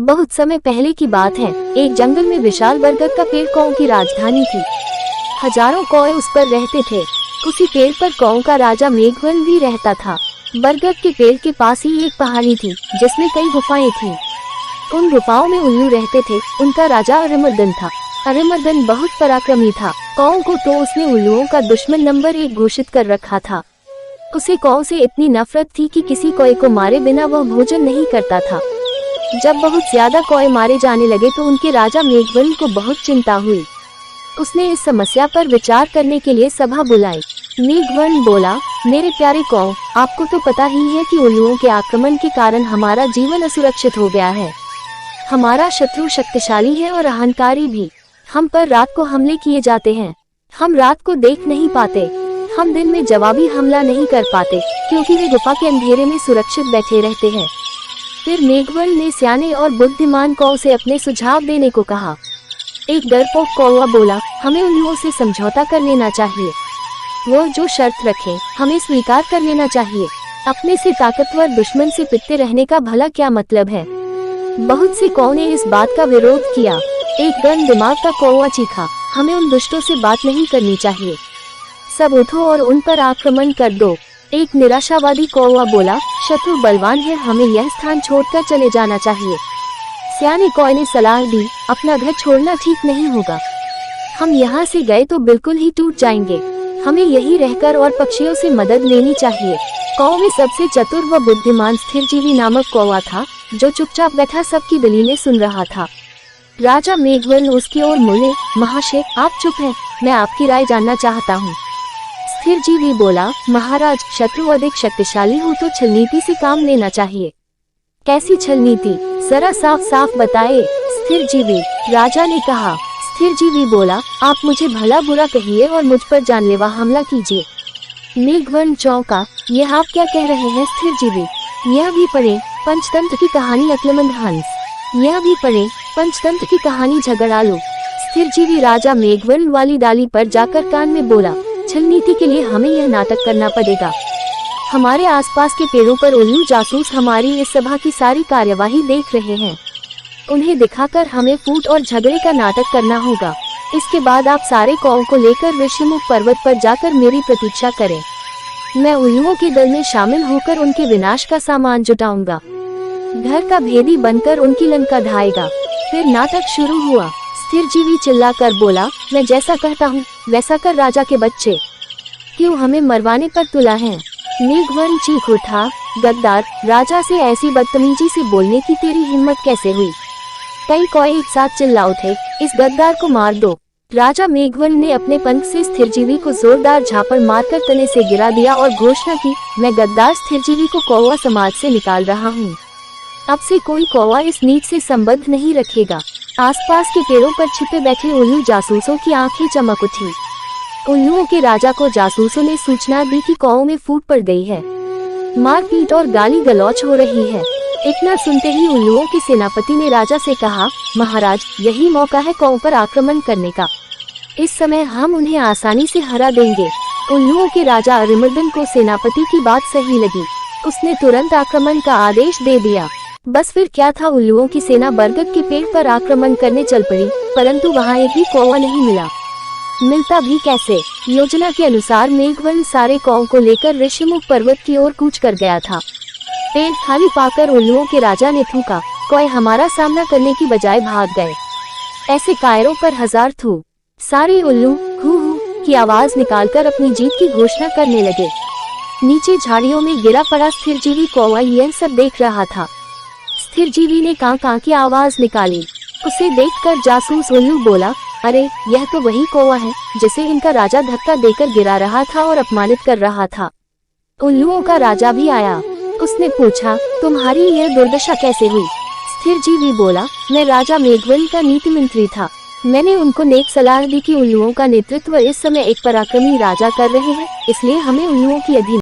बहुत समय पहले की बात है। एक जंगल में विशाल बरगद का पेड़ कौओं की राजधानी थी। हजारों कौए उस पर रहते थे। उसी पेड़ पर कौओं का राजा मेघवन भी रहता था। बरगद के पेड़ के पास ही एक पहाड़ी थी जिसमें कई गुफाएं थीं। उन गुफाओं में उल्लू रहते थे। उनका राजा अरिमर्दन था। अरिमर्दन बहुत पराक्रमी था। कौओं को तो उसने उल्लुओं का दुश्मन नंबर 1 घोषित कर रखा था। उसे कौओं से इतनी नफरत थी कि किसी कौए को मारे बिना वह भोजन नहीं करता था। जब बहुत ज्यादा कौए मारे जाने लगे तो उनके राजा मेघवन को बहुत चिंता हुई। उसने इस समस्या पर विचार करने के लिए सभा बुलाई। मेघवन बोला, मेरे प्यारे कौओं, आपको तो पता ही है कि उल्लुओं के आक्रमण के कारण हमारा जीवन असुरक्षित हो गया है। हमारा शत्रु शक्तिशाली है और अहंकारी भी। हम पर रात को हमले किए जाते हैं। हम रात को देख नहीं पाते। हम दिन में जवाबी हमला नहीं कर पाते क्योंकि वे गुफा के अंधेरे में सुरक्षित बैठे रहते हैं। फिर मेघवन ने सियाने और बुद्धिमान कौओं से अपने सुझाव देने को कहा। एक डरपोक कौवा बोला, हमें उल्लुओं से समझौता कर लेना चाहिए। वो जो शर्त रखे हमें स्वीकार कर लेना चाहिए। अपने से ताकतवर दुश्मन से पिटते रहने का भला क्या मतलब है। बहुत से कौओं ने इस बात का विरोध किया। एक गन दिमाग का कौवा चीखा, हमें उन दुष्टों से बात नहीं करनी चाहिए। सब उठो और उन पर आक्रमण कर दो। एक निराशावादी कौवा बोला, शत्रु बलवान है, हमें यह स्थान छोड़कर चले जाना चाहिए। सियाने कौए ने सलाह दी, अपना घर छोड़ना ठीक नहीं होगा। हम यहाँ से गए तो बिल्कुल ही टूट जाएंगे। हमें यहीं रहकर और पक्षियों से मदद लेनी चाहिए। कौओं में सबसे चतुर व बुद्धिमान स्थिरजीवी नामक कौवा था जो चुपचाप बैठा सबकी दलीलें सुन रहा था। राजा मेघवन उसकी ओर मुड़े, महाशय आप चुप हैं, मैं आपकी राय जानना चाहता हूँ। स्थिरजीवी बोला, महाराज, शत्रु अधिक शक्तिशाली हो तो छल नीति से काम लेना चाहिए। कैसी छल नीति, जरा साफ साफ बताए। स्थिरजीवी राजा ने कहा। स्थिरजीवी बोला, आप मुझे भला बुरा कहिए और मुझ पर जानलेवा हमला कीजिए। मेघवन चौंका, यह आप क्या कह रहे हैं स्थिरजीवी? यह भी पढ़े पंचतंत्र की कहानी अक्लमंद हंस। यह भी पढ़े पंचतंत्र की कहानी झगड़ालू। स्थिरजीवी राजा मेघवन वाली डाली पर जाकर कान में बोला, छल नीति के लिए हमें यह नाटक करना पड़ेगा। हमारे आसपास के पेड़ों पर उल्लू जासूस हमारी इस सभा की सारी कार्यवाही देख रहे हैं। उन्हें दिखाकर हमें फूट और झगड़े का नाटक करना होगा। इसके बाद आप सारे कौओं को लेकर ऋषिमुख पर्वत पर जाकर मेरी प्रतीक्षा करें। मैं उल्लुओं के दल में शामिल होकर उनके विनाश का सामान जुटाऊंगा। घर का भेदी बनकर उनकी लंका ढाएगा। फिर नाटक शुरू हुआ। स्थिरजीवी चिल्लाकर बोला, मैं जैसा कहता हूँ वैसा कर राजा के बच्चे। क्यों हमें मरवाने पर तुला है? मेघवन चीख उठा, गद्दार, राजा से ऐसी बदतमीजी से बोलने की तेरी हिम्मत कैसे हुई? कई कौए एक साथ चिल्ला उठे, इस गद्दार को मार दो। राजा मेघवन ने अपने पंख से स्थिरजीवी को जोरदार झापड़ मारकर तने से गिरा दिया और घोषणा की, मैं गद्दार स्थिरजीवी को कौवा समाज से निकाल रहा हूँ। अब से कोई कौवा इस नीच से संबंध नहीं रखेगा। आसपास के पेड़ों पर छिपे बैठे उल्लू जासूसों की आंखें चमक उठी। उल्लुओं के राजा को जासूसों ने सूचना दी कि कौओं में फूट पड़ गई है। मारपीट और गाली गलौच हो रही है। इतना सुनते ही उल्लुओं के सेनापति ने राजा से कहा, महाराज, यही मौका है कौओं पर आक्रमण करने का। इस समय हम उन्हें आसानी से हरा देंगे। उल्लुओं के राजा अरिमर्दन को सेनापति की बात सही लगी। उसने तुरंत आक्रमण का आदेश दे दिया। बस फिर क्या था, उल्लुओं की सेना बरगद के पेड़ पर आक्रमण करने चल पड़ी, परंतु वहां एक भी कौवा नहीं मिला। मिलता भी कैसे? योजना के अनुसार मेघवन सारे कौओं को लेकर ऋषिमुख पर्वत की ओर कूच कर गया था। पेड़ खाली पाकर उल्लुओं के राजा ने थूका, कौए हमारा सामना करने की बजाय भाग गए। ऐसे कायरों पर हजार थू। सारे उल्लू हू हू की आवाज निकालकर अपनी जीत की घोषणा करने लगे। नीचे झाड़ियों में गिरा पड़ा स्थिरजीवी कौवा यह सब देख रहा था। स्थिरजीवी ने कां कां की आवाज निकाली। उसे देखकर जासूस उल्लू बोला, अरे यह तो वही कौवा है जिसे इनका राजा धक्का देकर गिरा रहा था और अपमानित कर रहा था। उल्लुओं का राजा भी आया। उसने पूछा, तुम्हारी यह दुर्दशा कैसे हुई? स्थिरजीवी बोला, मैं राजा मेघवन का नीति मंत्री था। मैंने उनको नेक सलाह दी कि उल्लुओं का नेतृत्व इस समय एक पराक्रमी राजा कर रहे हैं, इसलिए हमें उल्लुओं की अधीन